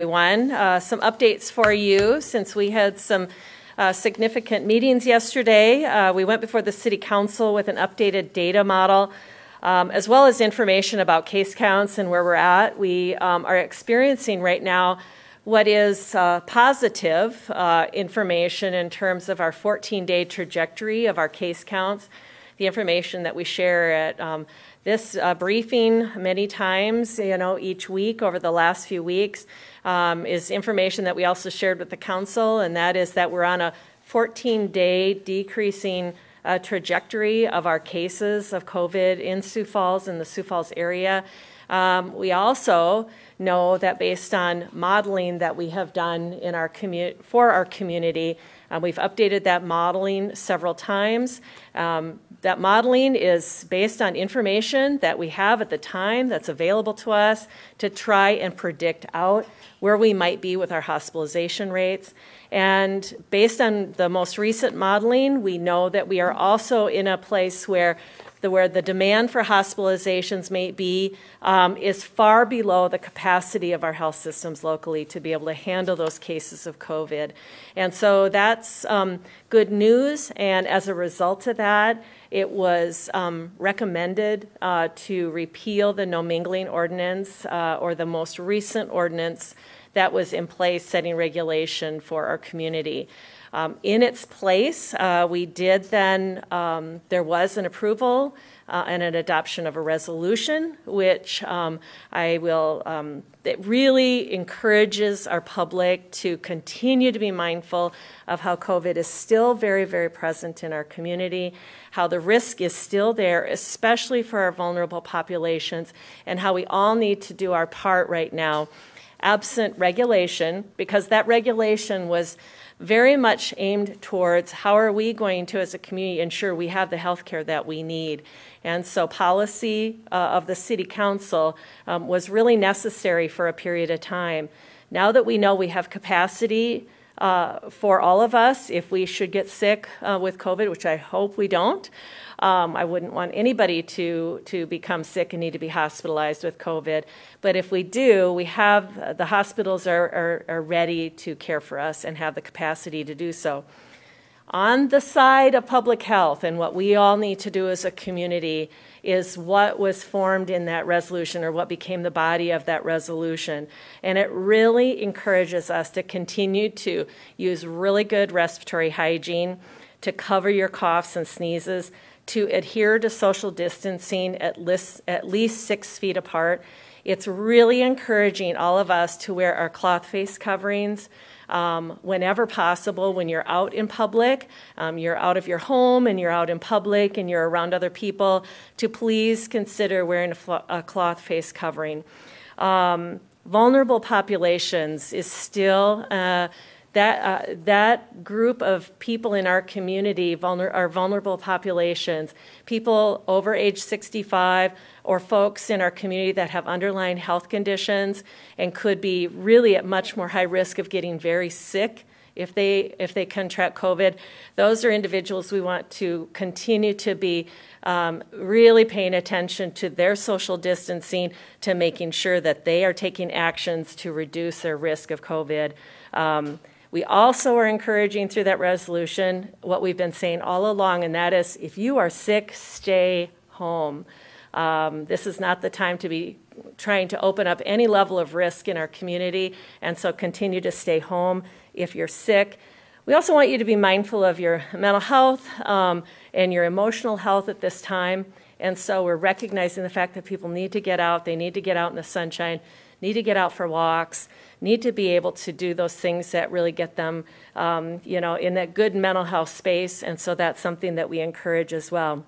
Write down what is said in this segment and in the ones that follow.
Everyone. Some updates for you since we had some significant meetings yesterday. We went before the City Council with an updated data model, as well as information about case counts and where we're at. We are experiencing right now what is positive information in terms of our 14-day trajectory of our case counts. The information that we share at this briefing many times, each week over the last few weeks is information that we also shared with the council, and that is that we're on a 14-day decreasing trajectory of our cases of COVID in Sioux Falls and the Sioux Falls area. We also know that based on modeling that we have done in our for our community, we've updated that modeling several times. That modeling is based on information that we have at the time that's available to us to try and predict out where we might be with our hospitalization rates. And based on the most recent modeling, we know that we are also in a place where the demand for hospitalizations may be is far below the capacity of our health systems locally to be able to handle those cases of COVID. And so that's good news, and as a result of that, it was recommended to repeal the no mingling ordinance or the most recent ordinance that was in place setting regulation for our community. In its place, we did then, there was an approval and an adoption of a resolution, which it really encourages our public to continue to be mindful of how COVID is still very, very present in our community, how the risk is still there, especially for our vulnerable populations, and how we all need to do our part right now, absent regulation, because that regulation was very much aimed towards how are we going to, as a community, ensure we have the health care that we need. And so policy of the City Council was really necessary for a period of time. Now that we know we have capacity for all of us, if we should get sick with COVID, which I hope we don't, I wouldn't want anybody to become sick and need to be hospitalized with COVID. But if we do, we have the hospitals are ready to care for us and have the capacity to do so. On the side of public health, and what we all need to do as a community, is what was formed in that resolution, or what became the body of that resolution. And it really encourages us to continue to use really good respiratory hygiene, to cover your coughs and sneezes, to adhere to social distancing at least 6 feet apart. It's really encouraging all of us to wear our cloth face coverings whenever possible. When you're out in public, you're out of your home and you're out in public and you're around other people, to please consider wearing a cloth face covering. Vulnerable populations is still that group of people in our community are vulnerable populations, people over age 65 or folks in our community that have underlying health conditions and could be really at much more high risk of getting very sick if they contract COVID. Those are individuals we want to continue to be really paying attention to their social distancing, to making sure that they are taking actions to reduce their risk of COVID. We also are encouraging through that resolution what we've been saying all along, and that is, if you are sick, stay home. This is not the time to be trying to open up any level of risk in our community, and so continue to stay home if you're sick. We also want you to be mindful of your mental health and your emotional health at this time, and so we're recognizing the fact that people need to get out, they need to get out in the sunshine, need to get out for walks, need to be able to do those things that really get them, in that good mental health space, and so that's something that we encourage as well.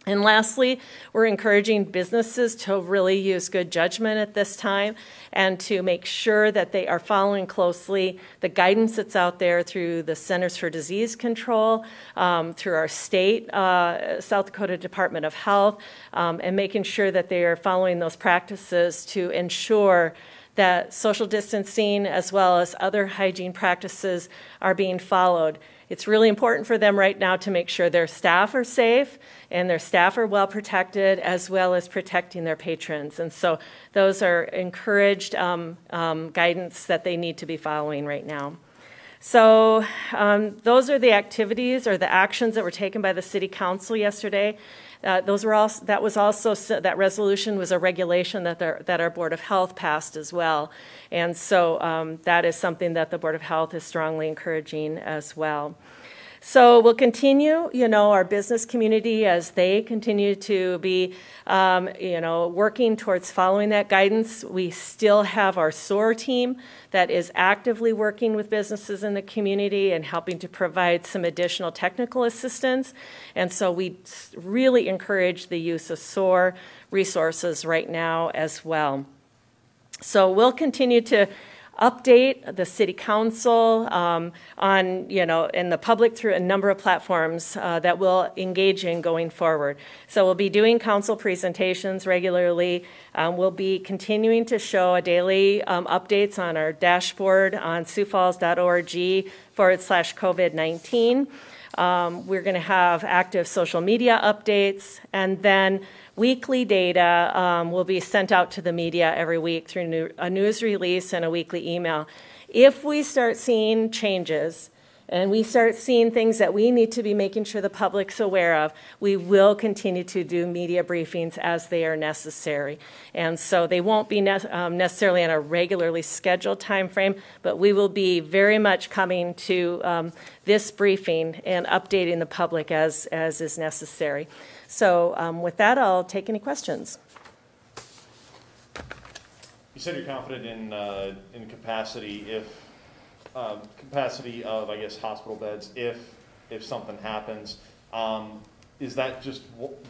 And lastly, we're encouraging businesses to really use good judgment at this time and to make sure that they are following closely the guidance that's out there through the Centers for Disease Control, through our state, South Dakota Department of Health, and making sure that they are following those practices to ensure that social distancing as well as other hygiene practices are being followed. It's really important for them right now to make sure their staff are safe and their staff are well protected, as well as protecting their patrons. And so those are encouraged guidance that they need to be following right now. So those are the activities or the actions that were taken by the City Council yesterday. That resolution was a regulation that our Board of Health passed as well. And so that is something that the Board of Health is strongly encouraging as well. So we'll continue, our business community as they continue to be, working towards following that guidance. We still have our SOAR team that is actively working with businesses in the community and helping to provide some additional technical assistance. And so we really encourage the use of SOAR resources right now as well. So we'll continue to update the City Council on, and the public through a number of platforms that we'll engage in going forward. So we'll be doing council presentations regularly. We'll be continuing to show daily updates on our dashboard on siouxfalls.org/COVID-19. We're going to have active social media updates, and then weekly data will be sent out to the media every week through a news release and a weekly email. If we start seeing changes and we start seeing things that we need to be making sure the public's aware of, we will continue to do media briefings as they are necessary. And so they won't be necessarily on a regularly scheduled time frame, but we will be very much coming to this briefing and updating the public as is necessary. So with that, I'll take any questions. You said you're confident in capacity capacity of, I guess, hospital beds if something happens. Is that just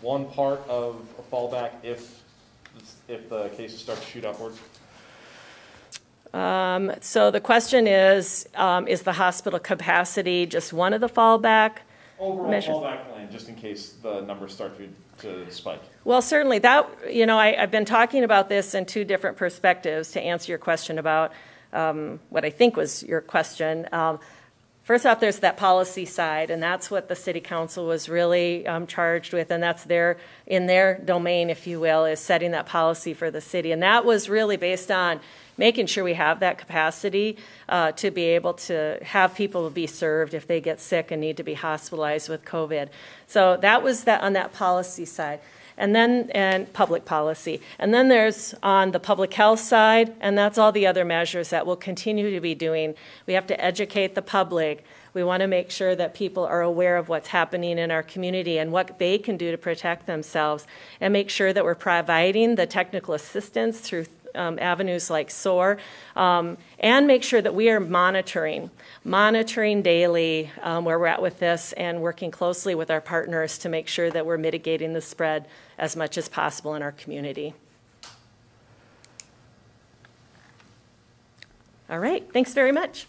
one part of a fallback if the cases start to shoot upwards? So the question is the hospital capacity just one of the fallback overall measures? Fallback plan, just in case the numbers start to spike. Well, certainly that, I've been talking about this in two different perspectives to answer your question about what I think was your question. First off, there's that policy side, and that's what the City Council was really charged with, and that's in their domain, if you will, is setting that policy for the city. And that was really based on making sure we have that capacity to be able to have people be served if they get sick and need to be hospitalized with COVID. So that was that on that policy side. And public policy. And then there's on the public health side, and that's all the other measures that we'll continue to be doing. We have to educate the public. We want to make sure that people are aware of what's happening in our community and what they can do to protect themselves, and make sure that we're providing the technical assistance through avenues like SOAR, and make sure that we are monitoring daily where we're at with this, and working closely with our partners to make sure that we're mitigating the spread as much as possible in our community. All right, thanks very much.